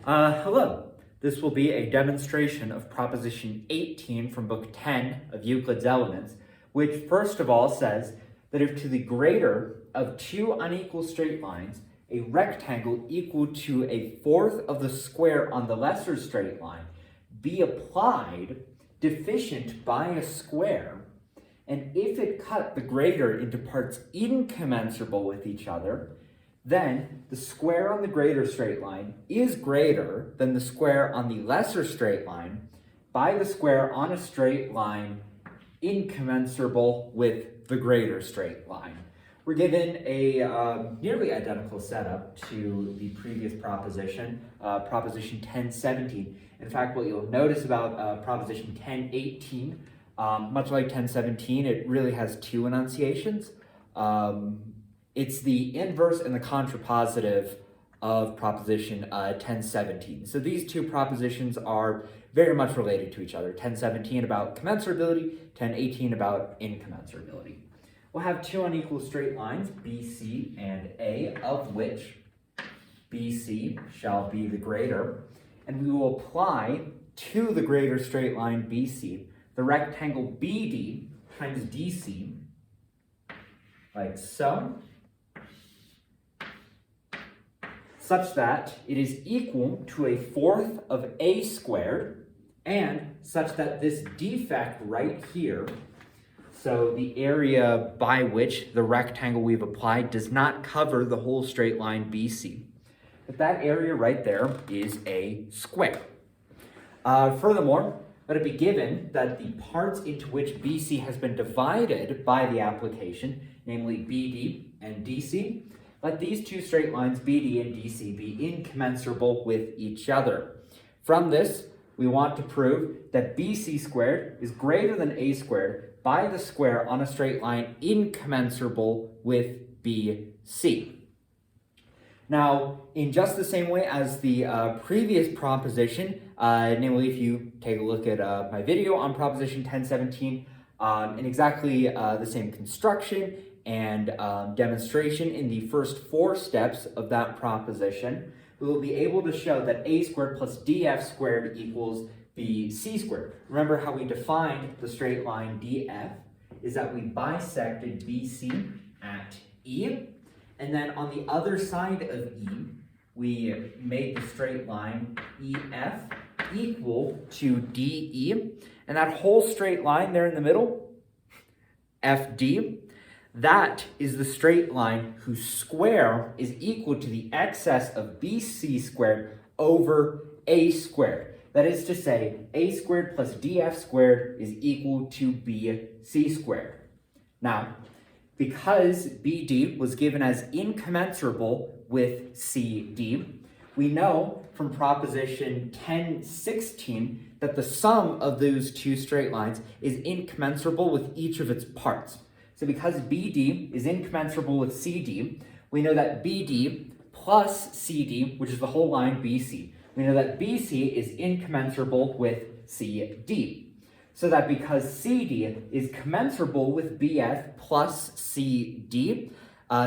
Hello. This will be a demonstration of proposition 18 from book 10 of Euclid's Elements, which first of all says that if to the greater of two unequal straight lines, a rectangle equal to a fourth of the square on the lesser straight line be applied deficient by a square, and if it cut the greater into parts incommensurable with each other, then the square on the greater straight line is greater than the square on the lesser straight line by the square on a straight line incommensurable with the greater straight line. We're given a nearly identical setup to the previous proposition, proposition 1017. In fact, what you'll notice about proposition 1018, much like 1017, it really has two enunciations. It's the inverse and the contrapositive of proposition 1017. So these two propositions are very much related to each other. 1017 about commensurability, 1018 about incommensurability. We'll have two unequal straight lines, BC and A, of which BC shall be the greater, and we will apply to the greater straight line BC the rectangle BD times DC, like so, such that it is equal to a fourth of A squared, and such that this defect right here, so the area by which the rectangle we've applied does not cover the whole straight line BC, but that area right there is a square. Furthermore, let it be given that the parts into which BC has been divided by the application, namely BD and DC, let these two straight lines BD and DC be incommensurable with each other. From this, we want to prove that BC squared is greater than A squared by the square on a straight line incommensurable with BC. Now, in just the same way as the previous proposition, namely if you take a look at my video on proposition 1017, in exactly the same construction and demonstration in the first four steps of that proposition, we will be able to show that A squared plus DF squared equals BC squared. Remember how we defined the straight line DF is that we bisected BC at E, and then on the other side of E, we made the straight line EF equal to DE, and that whole straight line there in the middle, FD, that is the straight line whose square is equal to the excess of BC squared over A squared. That is to say, A squared plus DF squared is equal to BC squared. Now, because BD was given as incommensurable with CD, we know from proposition 1016 that the sum of those two straight lines is incommensurable with each of its parts. So because BD is incommensurable with CD, we know that BD plus CD, which is the whole line BC, we know that BC is incommensurable with CD. So that because CD is commensurable with BF plus CD,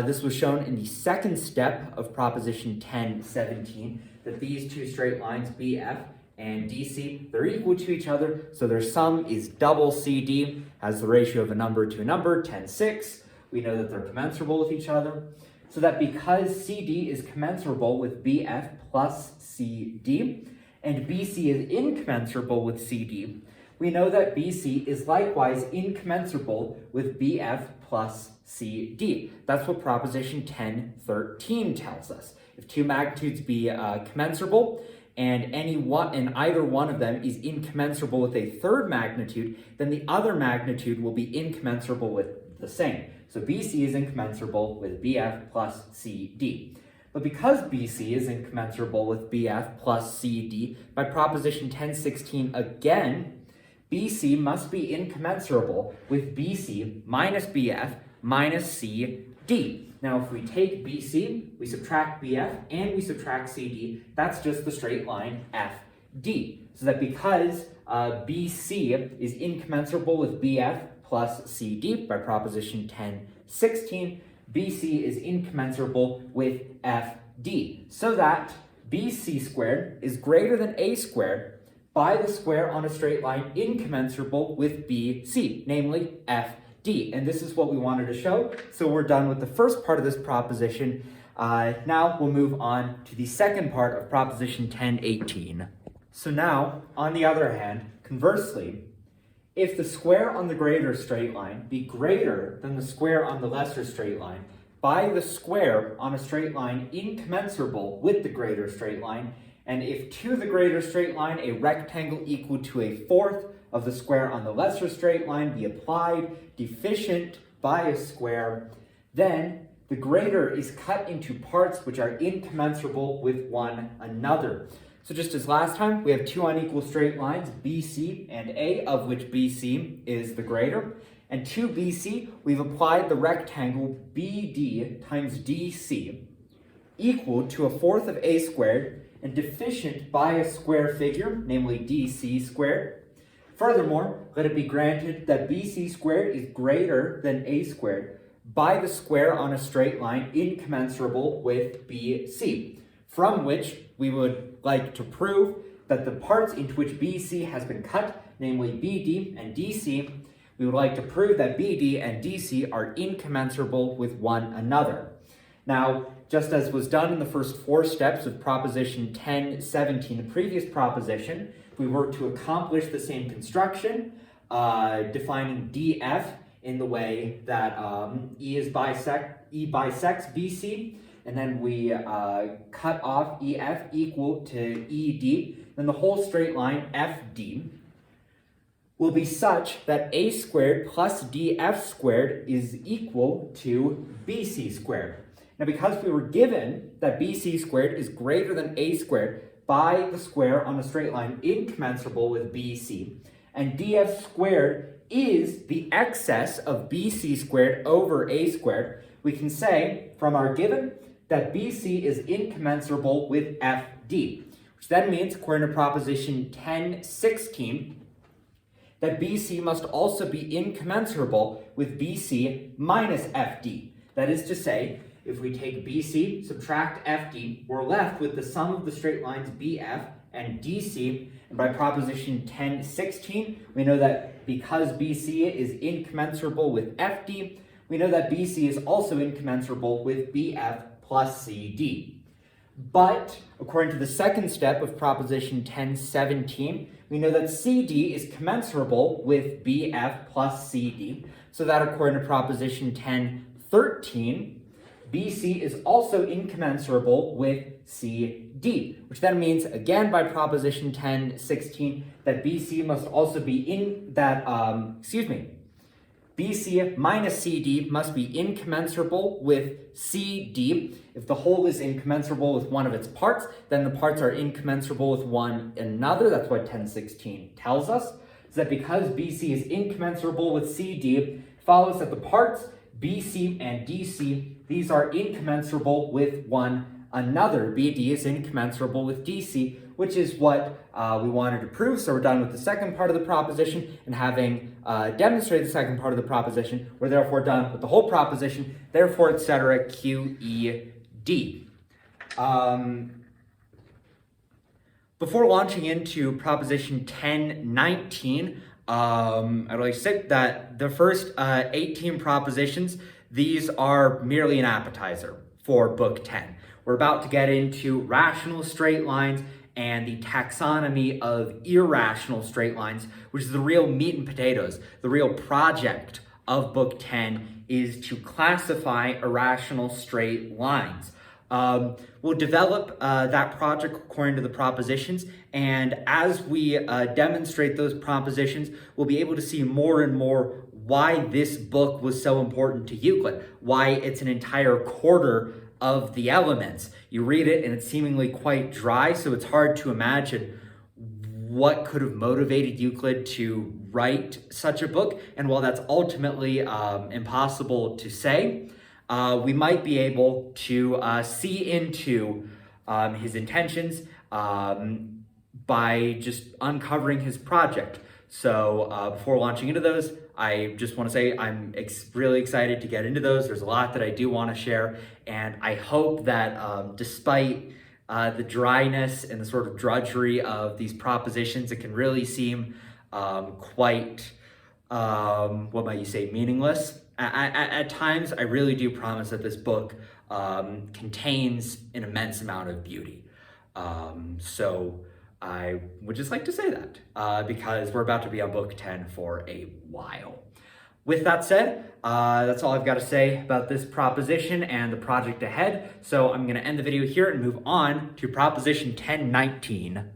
this was shown in the second step of proposition 1017, that these two straight lines, BF and DC, they're equal to each other, so their sum is double CD, has the ratio of a number to a number, 10:6. We know that they're commensurable with each other. So that because CD is commensurable with BF plus CD, and BC is incommensurable with CD, we know that BC is likewise incommensurable with BF plus CD. That's what proposition 1013 tells us. If two magnitudes be commensurable, and either one of them is incommensurable with a third magnitude, then the other magnitude will be incommensurable with the same. So BC is incommensurable with BF plus CD. But because BC is incommensurable with BF plus CD, by proposition 1016 again, BC must be incommensurable with BC minus BF minus CD. Now, if we take BC, we subtract BF, and we subtract CD, that's just the straight line FD. So that because BC is incommensurable with BF plus CD by proposition 1016, BC is incommensurable with FD. So that bc squared is greater than a squared by the square on a straight line incommensurable with bc, namely fd. And this is what we wanted to show. So we're done with the first part of this proposition. Now we'll move on to the second part of proposition 1018. So now, on the other hand, conversely, if the square on the greater straight line be greater than the square on the lesser straight line by the square on a straight line incommensurable with the greater straight line, and if to the greater straight line a rectangle equal to a fourth of the square on the lesser straight line be applied, deficient by a square, then the greater is cut into parts which are incommensurable with one another. So just as last time, we have two unequal straight lines, BC and A, of which BC is the greater. And to BC, we've applied the rectangle BD times DC equal to a fourth of A squared and deficient by a square figure, namely DC squared. Furthermore, let it be granted that BC squared is greater than A squared by the square on a straight line incommensurable with BC, from which we would like to prove that the parts into which BC has been cut, namely BD and DC, we would like to prove that BD and DC are incommensurable with one another. Now, just as was done in the first four steps of proposition 1017, the previous proposition, we were to accomplish the same construction, defining DF in the way that E bisects BC, and then we cut off EF equal to ED, then the whole straight line FD will be such that A squared plus DF squared is equal to BC squared. Now, because we were given that BC squared is greater than A squared by the square on a straight line incommensurable with BC, and DF squared is the excess of BC squared over A squared, we can say from our given that BC is incommensurable with FD, which then means, according to proposition 1016, that BC must also be incommensurable with BC minus FD. That is to say, if we take BC, subtract FD, we're left with the sum of the straight lines BF and DC, and by proposition 1016, we know that because BC is incommensurable with FD, we know that BC is also incommensurable with BF plus CD. But according to the second step of proposition 1017, we know that CD is commensurable with BF plus CD, so that according to proposition 1013, BC is also incommensurable with CD, which then means, again by proposition 1016, that BC must also be BC minus CD must be incommensurable with CD. If the whole is incommensurable with one of its parts, then the parts are incommensurable with one another. That's what 1016 tells us. So that because BC is incommensurable with CD, it follows that the parts BC and DC, these are incommensurable with one another. BD is incommensurable with DC, which is what we wanted to prove. So we're done with the second part of the proposition, and having demonstrated the second part of the proposition, we're therefore done with the whole proposition, therefore, etc., QED. Before launching into proposition 1019, I'd like to say that the first 18 propositions, these are merely an appetizer for book 10. We're about to get into rational straight lines and the taxonomy of irrational straight lines, which is the real meat and potatoes. The real project of book 10 is to classify irrational straight lines. We'll develop that project according to the propositions, and as we demonstrate those propositions, we'll be able to see more and more why this book was so important to Euclid, why it's an entire quarter of the elements. You read it and it's seemingly quite dry, so it's hard to imagine what could have motivated Euclid to write such a book. And while that's ultimately impossible to say, we might be able to see into his intentions by just uncovering his project. So before launching into those, I just want to say I'm really excited to get into those. There's a lot that I do want to share, and I hope that despite the dryness and the sort of drudgery of these propositions. It can really seem quite, what might you say, meaningless. At times, I really do promise that this book contains an immense amount of beauty. So I would just like to say that because we're about to be on book 10 for a while. With that said, that's all I've got to say about this proposition and the project ahead. So I'm going to end the video here and move on to proposition 1019.